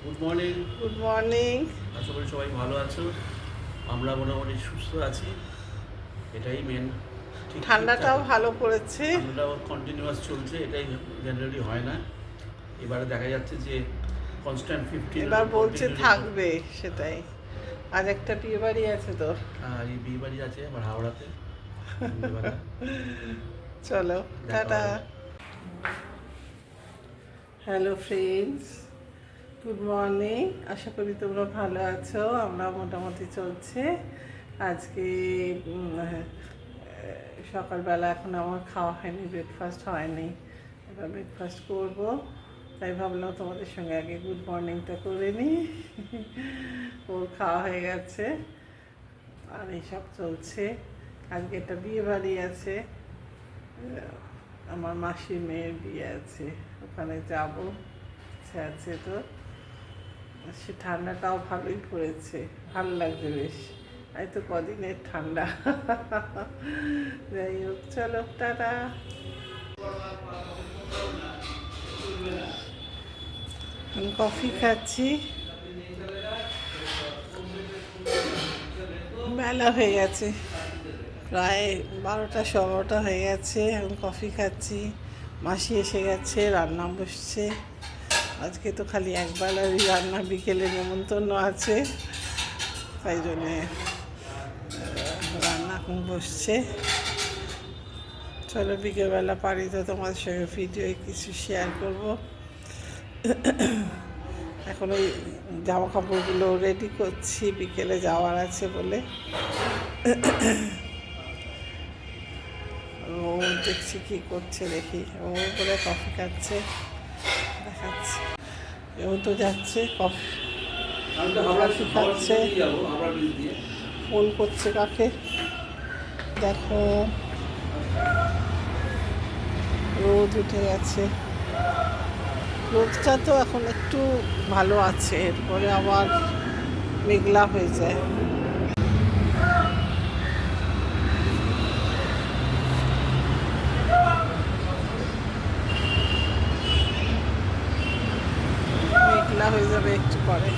Good morning. Good morning. আশা করি সবাই ভালো আছো। আমরা মোটামুটি সুস্থ আছি, এটাই মেন। ঠিক ঠিক ঠান্ডাটাও থাকো। ভালো পড়েছে। ঠান্ডাটাও কন্টিনিউয়াস চলছে, এটাই জেনারেলি হয় না। এবারে দেখা যাচ্ছে যে কনস্ট্যান্ট 15 এবার বলছে কন্টিনিউলি। থাকবে, সেটাই। আজ একটা বিয়ে বাড়ি আছে তো। এই বিয়ে বাড়ি আছে আবার হাওড়াতে সন্ধ্যেবেলা। চলো, দেখা টাটা। হবে। Hello friends, good morning. আশা করি তোমরা ভালো আছো। আমরা মোটামুটি চলছে। আজকে সকালবেলা এখন আমার খাওয়া হয়নি, ব্রেকফাস্ট হয়নি। এবার ব্রেকফাস্ট করব, তাই ভাবলাম তোমাদের সঙ্গে আগে গুড মর্নিংটা করে নিই। ওর খাওয়া হয়ে গেছে আর এইসব চলছে। আজকে একটা বিয়ে বাড়ি আছে, আমার মাসির মেয়ের বিয়ে আছে, ওখানে যাব, ইচ্ছে আছে। তো সে ঠান্ডাটাও ভালোই পড়েছে, ভালো লাগছে বেশ। এই তো কদিনের ঠান্ডা। যাই হোক, চলো টাটা। আমি কফি খাচ্ছি, বেলা হয়ে গেছে, প্রায় 12টা 12টা হয়ে গেছে। এখন কফি খাচ্ছি। মাসি এসে গেছে, রান্না বসছে। আজকে তো খালি একবেলারই রান্না, বিকেলে নেমন্তন্ন আছে, তাই জন্যে রান্না এখন বসছে। চলো, বিকেলবেলা পারি তো তোমাদের সঙ্গে ভিডিও কিছু শেয়ার করব। এখন ওই জামা কাপড়গুলো রেডি করছি, বিকেলে যাওয়ার আছে বলে। ও দেখছি কি করছে, দেখি। ও করে কফি খাচ্ছে, দেখাচ্ছে। ও তো যাচ্ছে, কফি খাচ্ছে, ফোন করছে কাকে দেখো। রোদ উঠে গেছে। রোদটা তো এখন একটু ভালো আছে, এরপরে আবার মেঘলা হয়ে যায়। মেঘলা হয়ে যাবে একটু পরে।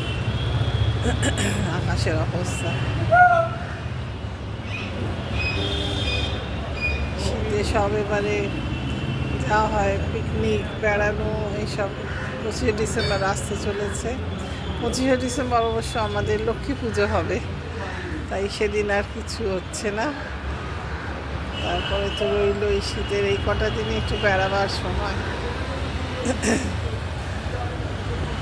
আকাশের অবস্থা, শীতে সব এবারে যা হয়, পিকনিক, বেড়ানো, এইসব 25শে ডিসেম্বর আসতে চলেছে। 25শে ডিসেম্বর অবশ্য আমাদের লক্ষ্মী পুজো হবে, তাই সেদিন আর কিছু হচ্ছে না। তারপরে তো রইল এই শীতের এই কটা দিনে একটু বেড়াবার সময়।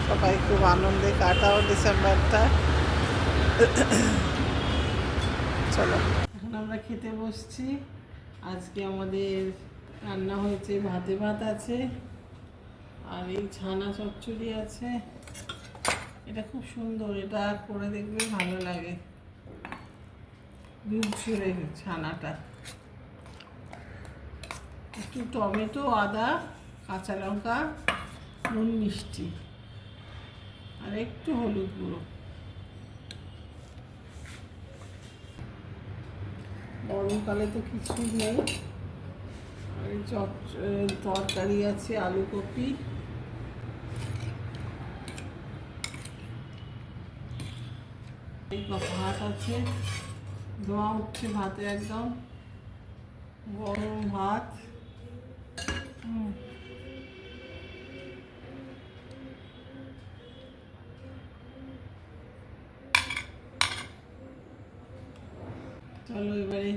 সবাই খুব আনন্দে কাটাও ডিসেম্বরটা। চলো, এখন আমরা খেতে বসছি। আজকে আমাদের রান্না হয়েছে, ভাতে ভাত আছে, আর এই ছানা চচ্চড়ি আছে। এটা খুব সুন্দর, এটা করে দেখবে, ভালো লাগে। দুধ ঝরে ছানাটা, একটু টমেটো, আদা, কাঁচা লঙ্কা, নুন, মিষ্টি, আর একটু হলুদ গুঁড়ো। গরমকালে তো কিছুই নেই। আর এই তরকারি আছে, আলু কপি। এই ভাত আছে, ধোঁয়া উঠছে ভাতে, একদম গরম ভাত। চলো এবারে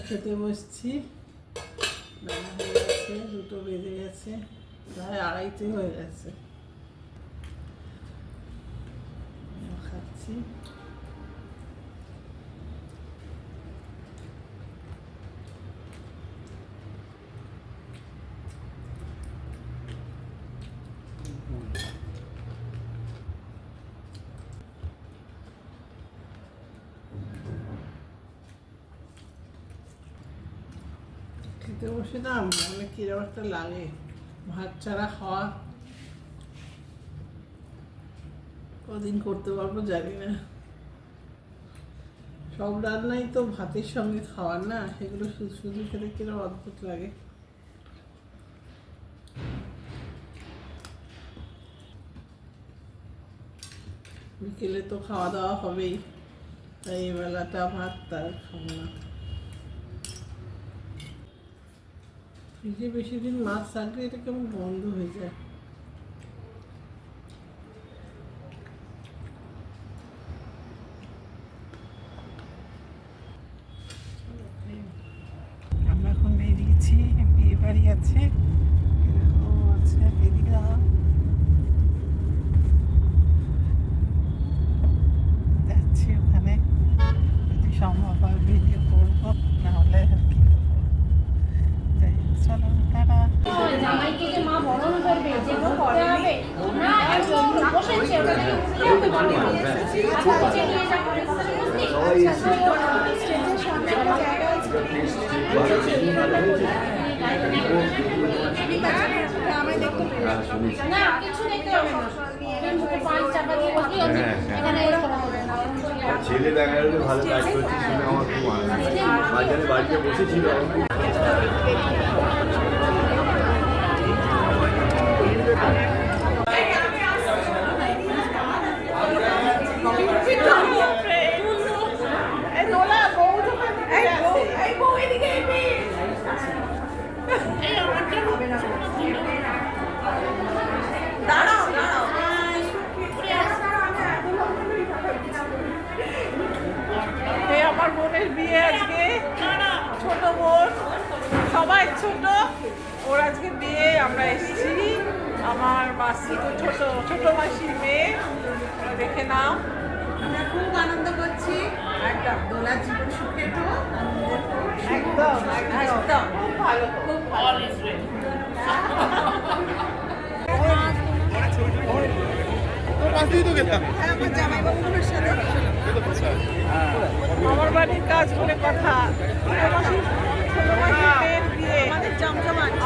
খেতে বসছি। বেলা হয়ে গেছে, 2টো বেজে গেছে, প্রায় 2:30 হয়ে গেছে। খাচ্ছি। খেতে বসে না মনে কিরকম একটা লাগে, ভাত ছাড়া খাওয়া কদিন করতে পারবো জানি না। সব রান্নাই তো ভাতের সঙ্গে খাওয়ার না, সেগুলো শুধু শুধু খেতে কিরকম অদ্ভুত লাগে। বিকেলে তো খাওয়া দাওয়া হবেই, তাই এই বেলাটা ভাত তার খাবো না। ফ্রিজে বেশি দিন মাছ থাকলে এটা কেমন বন্ধ হয়ে যায়। আমরা এখন বেরিয়েছি, বিয়ে বাড়ি আছে, এরকম আছে, বেরিলাম। যাচ্ছি ওখানে, যদি সম্ভব হয় ভিডিও করবো, নাহলে আর কি করবো। যাই হোক, চলো টাটা। জামাইকে যে মা বরণ করবে, যেগুলো করতে হবে না, একদম বসেছে ওটা থেকে উঠতে হবে বলো। আচ্ছা নিচে নিয়ে যা করে কথা বুঝলি? আচ্ছা স্টেজের সামনে একটা জায়গা আছে। না কিছু দেখতে হবে না, মুখে পাঁচ চাপা দিয়ে বসলি হচ্ছে এখানে এরকম হবে না। ছেলে দেখা গেলে ভালো কাজ করছে শুনে আমার খুব আনন্দ। মাঝখানে বাড়িতে বসেছিল আমার বোনের বিয়ে আজকে, ছোট বোন, সবাই ছোট, ওর আজকে বিয়ে, আমরা এসেছি। আমার মাসি তো ছোট মাসির মেয়ে, দেখে নাও। আমরা খুব আনন্দ করছি, একদম দোলার জীবন সুখের হোক, একদম একদম খুব ভালো, খুব ভালো। আমার বাড়ির কাজ করে কথা,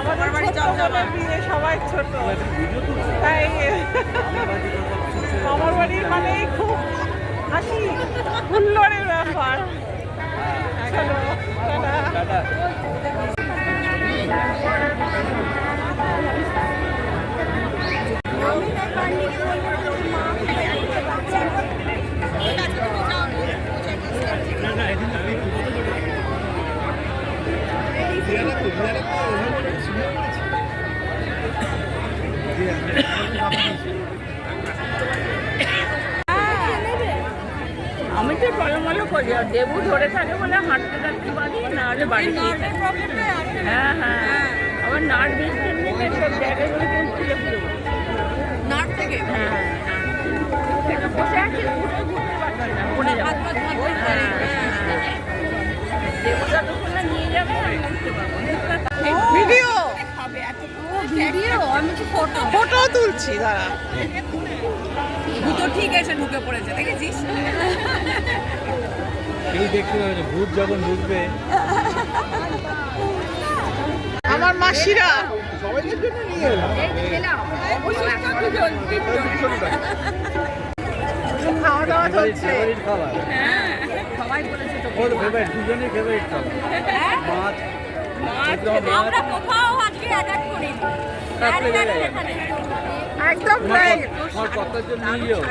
আমাদের বাড়ির জমজমার বিয়ে, সবাই ছোট, তাই আমার বাড়ির মানেই খুব হাসি হুল্লোড়ের ব্যাপার। চলো টাটা। আমি তো টলমলো করি, আর দেবু ধরে থাকে বলে হাঁটতে থাকতে পারি, না হলে বাড়িতে। হ্যাঁ হ্যাঁ, আবার নাট বেশি নিয়ে সব জায়গাগুলো পৌঁছলে পুরো নাট থেকে। হ্যাঁ বসে আছি, ঘুরতে পারছি না, পড়ে যাবো। দেবুটা তো করলে নিয়ে যাবে, আমি উঠতে পারবো। ভিডিও ভিডিও আমি তো ফটো তুলছি, দাঁড়া। দুটো ঠিক আছে, ঢুকে পড়েছে, দেখেছিস? কেউ দেখতে পাবে না, ভূত যখন ঢুকবে আমার মাসিরা সবাইকে জন্য নিয়ে এলাম। খাওয়া দাওয়া চলছে। খাবার সবাই বলেছে তো ওর ফেভারিট, দুজনের ফেভারিট খাবার মাছ। আমরা কোথাও আজকে অ্যাটাক করি একদম রাইট। আমার কতর জন্য নিয়েও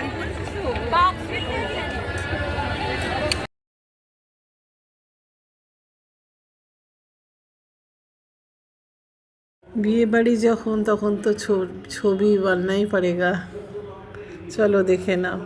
বিয়ে বাড়ি যখন, তখন তো ছবি বানাই পড়েগা। চলো দেখে নাও।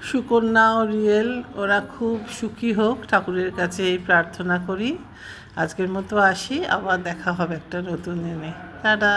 সুকন্যা ও রিয়েল, ওরা খুব সুখী হোক, ঠাকুরের কাছে এই প্রার্থনা করি। আজকের মতো আসি, আবার দেখা হবে একটা নতুন দিনে। টাটা।